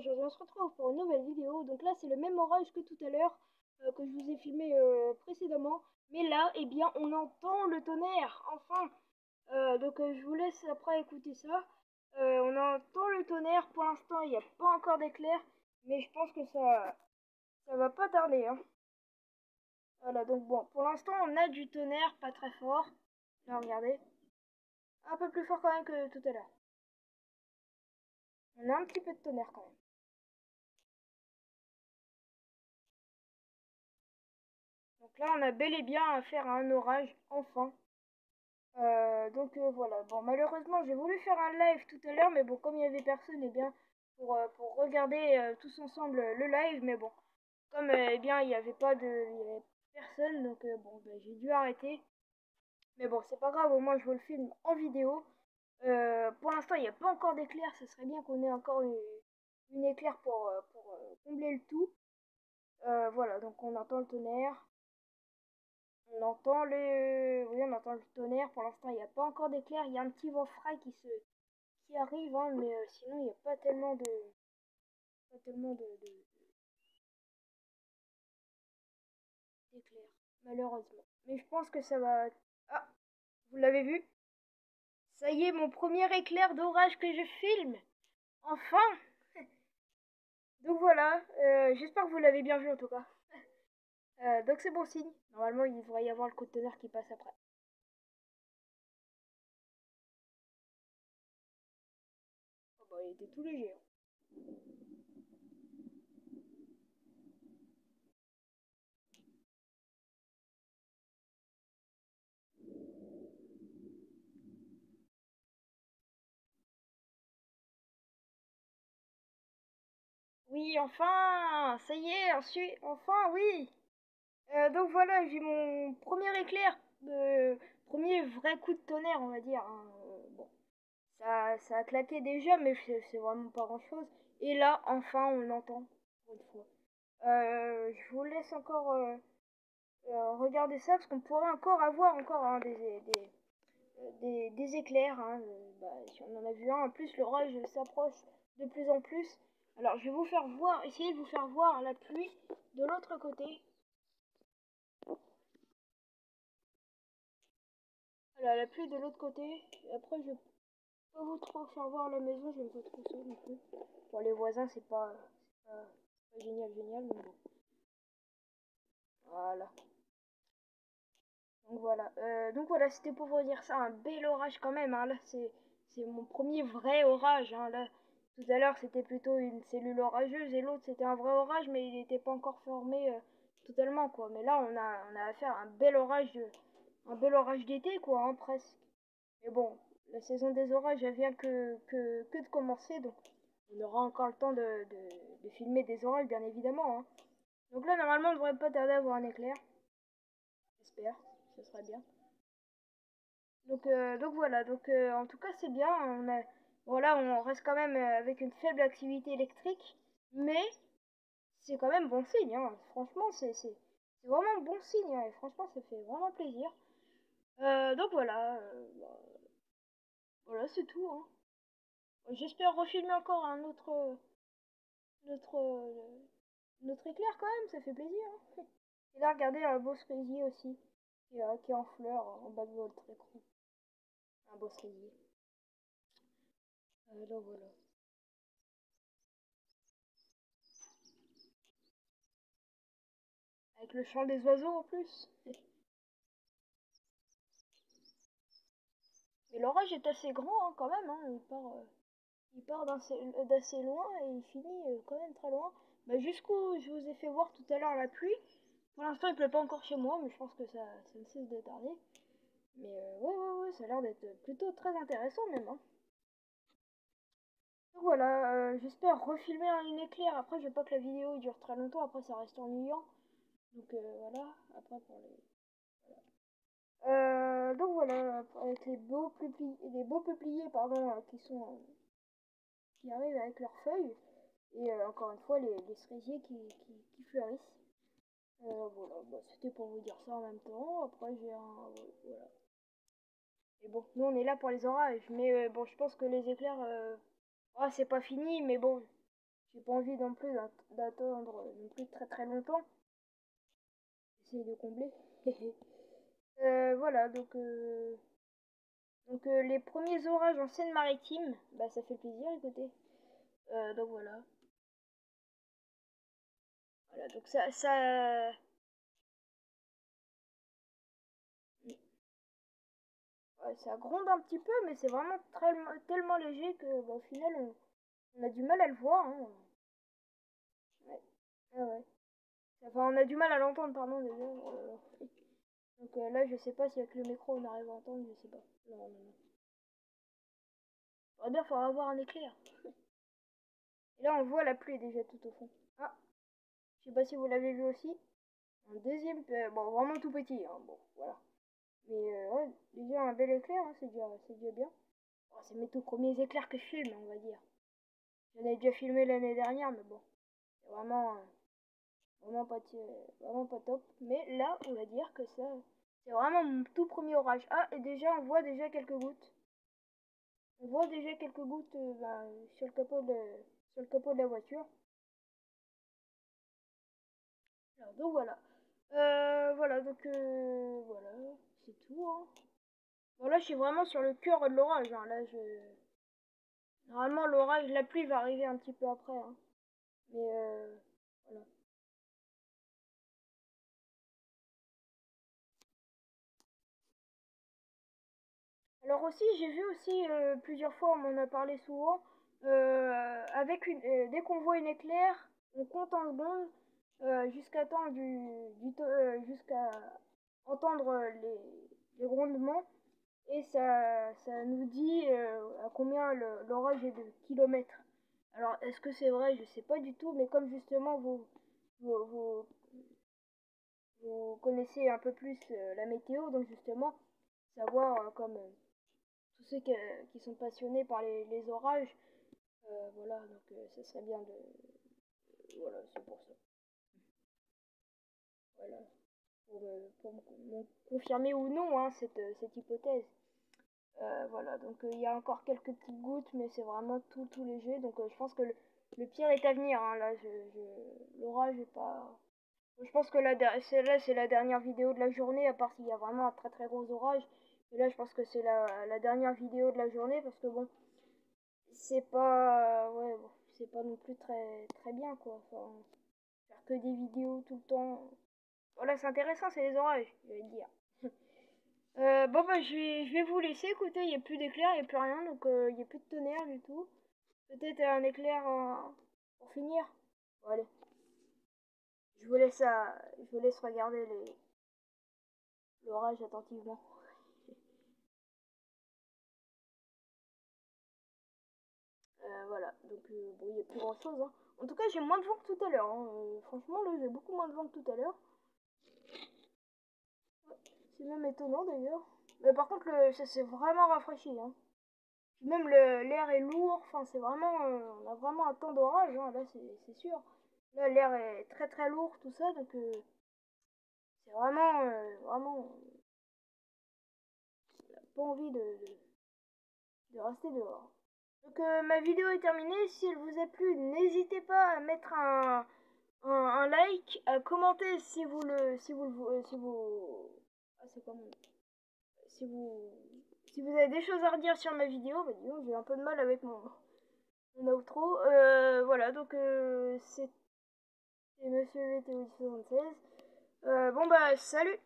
aujourd'hui on se retrouve pour une nouvelle vidéo. Donc là c'est le même orage que tout à l'heure, que je vous ai filmé précédemment. Mais là, eh bien, on entend le tonnerre, enfin. Je vous laisse après écouter ça. On entend le tonnerre, pour l'instant il n'y a pas encore d'éclair, mais je pense que ça va pas tarder, hein. Voilà, donc bon, pour l'instant on a du tonnerre, pas très fort. Là, regardez. Un peu plus fort quand même que tout à l'heure. On a un petit peu de tonnerre quand même. Donc là, on a bel et bien affaire à un orage, enfin. Voilà. Bon, malheureusement, j'ai voulu faire un live tout à l'heure, mais bon, comme il y avait personne, eh bien, pour regarder tous ensemble le live, mais bon, comme eh bien, il y avait personne, donc bon, ben, j'ai dû arrêter. Mais bon, c'est pas grave, au moins je vous le filme en vidéo. Pour l'instant, il n'y a pas encore d'éclair, ce serait bien qu'on ait encore une éclair pour combler le tout. Voilà, donc on entend le tonnerre. Oui, on entend le tonnerre. Pour l'instant, il n'y a pas encore d'éclair. Il y a un petit vent frais qui arrive, hein, mais sinon, il n'y a pas tellement d'éclairs, malheureusement. Mais je pense que ça va. Ah, vous l'avez vu? Ça y est, mon premier éclair d'orage que je filme. Enfin. Donc voilà. J'espère que vous l'avez bien vu en tout cas. Donc c'est bon signe. Normalement, il devrait y avoir le coup de tonnerre qui passe après. Oh bah, il était tout léger, hein. Oui, enfin, ça y est, ensuite, enfin, oui. Donc voilà, j'ai mon premier éclair, premier vrai coup de tonnerre, on va dire, hein. Bon, ça a claqué déjà, mais c'est vraiment pas grand-chose. Et là, enfin, on l'entend, pour une fois. Je vous laisse encore regarder ça, parce qu'on pourrait encore avoir encore hein, des éclairs. Hein. Si on en a vu un, en plus l'orage s'approche de plus en plus. Alors je vais vous faire voir, essayer de vous faire voir la pluie de l'autre côté. Voilà, la pluie de l'autre côté. Et après je vais pas vous trop faire voir la maison, j'aime pas trop ça non plus. Pour les voisins c'est pas génial génial, mais bon. Voilà. Donc voilà, c'était pour vous dire ça, un bel orage quand même, hein. Là c'est mon premier vrai orage, hein. Là, tout à l'heure c'était plutôt une cellule orageuse et l'autre c'était un vrai orage, mais il n'était pas encore formé totalement quoi. Mais là on a affaire à un bel orage d'été quoi, hein, presque. Mais bon, la saison des orages elle vient que de commencer, donc on aura encore le temps de filmer des orages bien évidemment, hein. Donc là normalement on devrait pas tarder à avoir un éclair, j'espère, ce serait bien. Donc voilà, en tout cas c'est bien, voilà, on reste quand même avec une faible activité électrique, mais c'est quand même bon signe, hein. Franchement c'est vraiment bon signe, hein, et franchement ça fait vraiment plaisir. Voilà c'est tout, hein. J'espère refilmer encore notre, notre éclair quand même, ça fait plaisir, hein. Et là regardez un beau cerisier aussi, qui est en fleurs en bas de votre écran, un beau cerisier. Donc voilà. Avec le chant des oiseaux en plus. Et l'orage est assez grand hein, quand même, hein. Il part d'assez loin et il finit quand même très loin. Bah, jusqu'où je vous ai fait voir tout à l'heure la pluie. Pour l'instant il pleut pas encore chez moi, mais je pense que ça ne cesse de tarder. Mais ouais, ça a l'air d'être plutôt très intéressant même, hein. Donc voilà, j'espère refilmer une éclair. Après je veux pas que la vidéo dure très longtemps, après ça reste ennuyant. Voilà, après pour les... Donc voilà, avec les beaux peupliers pardon, qui arrivent avec leurs feuilles. Et encore une fois, les cerisiers qui fleurissent. Voilà, bah, c'était pour vous dire ça en même temps. Après, j'ai un. Voilà. Et bon, nous on est là pour les orages. Mais bon, je pense que les éclairs. C'est pas fini, mais bon. j'ai pas envie non plus d'attendre non plus très très longtemps. Essayer de combler. Voilà, donc les premiers orages en Seine-Maritime, bah ça fait plaisir, écoutez. Donc voilà. Voilà, donc ouais, ça gronde un petit peu, mais c'est vraiment tellement léger que bah, au final on a du mal à le voir. Hein. Ouais. Ah ouais. Enfin, on a du mal à l'entendre, pardon, déjà. Donc là, je sais pas si avec le micro on arrive à entendre, je sais pas. Non, non, non. Faudrait bien, faudra avoir un éclair. Et là, on voit la pluie déjà tout au fond. Ah, je sais pas si vous l'avez vu aussi. Un deuxième, bon, vraiment tout petit, hein, bon, voilà. Mais ouais, déjà un bel éclair, hein, c'est déjà bien. Bon, c'est mes tout premiers éclairs que je filme, on va dire. J'en ai déjà filmé l'année dernière, mais bon, c'est vraiment pas top. Mais là, on va dire que ça, c'est vraiment mon tout premier orage. Ah, et déjà, on voit déjà quelques gouttes. On voit déjà quelques gouttes ben, sur le capot de la voiture. Alors, donc voilà. Voilà, donc voilà, c'est tout. Hein. Bon, là, je suis vraiment sur le cœur de l'orage. Hein. Là, normalement, l'orage, la pluie va arriver un petit peu après. Hein. Mais voilà. Alors aussi, j'ai vu aussi plusieurs fois, on m'en a parlé souvent, dès qu'on voit une éclair, on compte en secondes jusqu'à temps jusqu'à entendre les grondements et ça nous dit à combien l'orage est de kilomètres. Alors, est-ce que c'est vrai? Je sais pas du tout, mais comme justement vous, vous, vous connaissez un peu plus la météo, donc justement, savoir comme tous ceux qui sont passionnés par les orages, voilà, donc ça serait bien de... Voilà, c'est pour ça. Voilà, me confirmer ou non hein, cette hypothèse. Voilà, donc il y a encore quelques petites gouttes, mais c'est vraiment tout léger, donc je pense que le pire est à venir, hein, là, l'orage est pas... Je pense que c'est la dernière vidéo de la journée, à part s'il y a vraiment un très très gros orage. Et là, je pense que c'est la dernière vidéo de la journée, parce que bon, c'est pas... ouais, bon, c'est pas non plus très très bien, quoi. Enfin, faire que des vidéos tout le temps... Voilà, c'est intéressant, c'est les orages, je vais dire. Bon, bah, je vais vous laisser, écoutez, il n'y a plus d'éclair, il n'y a plus rien, donc il n'y a plus de tonnerre du tout. Peut-être un éclair pour finir. Bon, allez, je vous laisse regarder l'orage attentivement. Voilà, donc bon, il n'y a plus grand chose. Hein. En tout cas, j'ai moins de vent que tout à l'heure. Hein. Franchement, là, j'ai beaucoup moins de vent que tout à l'heure. Ouais, c'est même étonnant d'ailleurs. Mais par contre, ça s'est vraiment rafraîchi. Hein. Puis même l'air est lourd. Enfin, c'est vraiment, on a vraiment un temps d'orage. Hein. Là, c'est sûr. Là, l'air est très très lourd, tout ça. Donc, c'est vraiment, pas envie de rester dehors. Donc ma vidéo est terminée, si elle vous a plu, n'hésitez pas à mettre un like, à commenter ah, c'est comment si vous avez des choses à redire sur ma vidéo, bah disons j'ai un peu de mal avec mon outro. Voilà, donc c'est Monsieur VTO 76. Bon bah salut.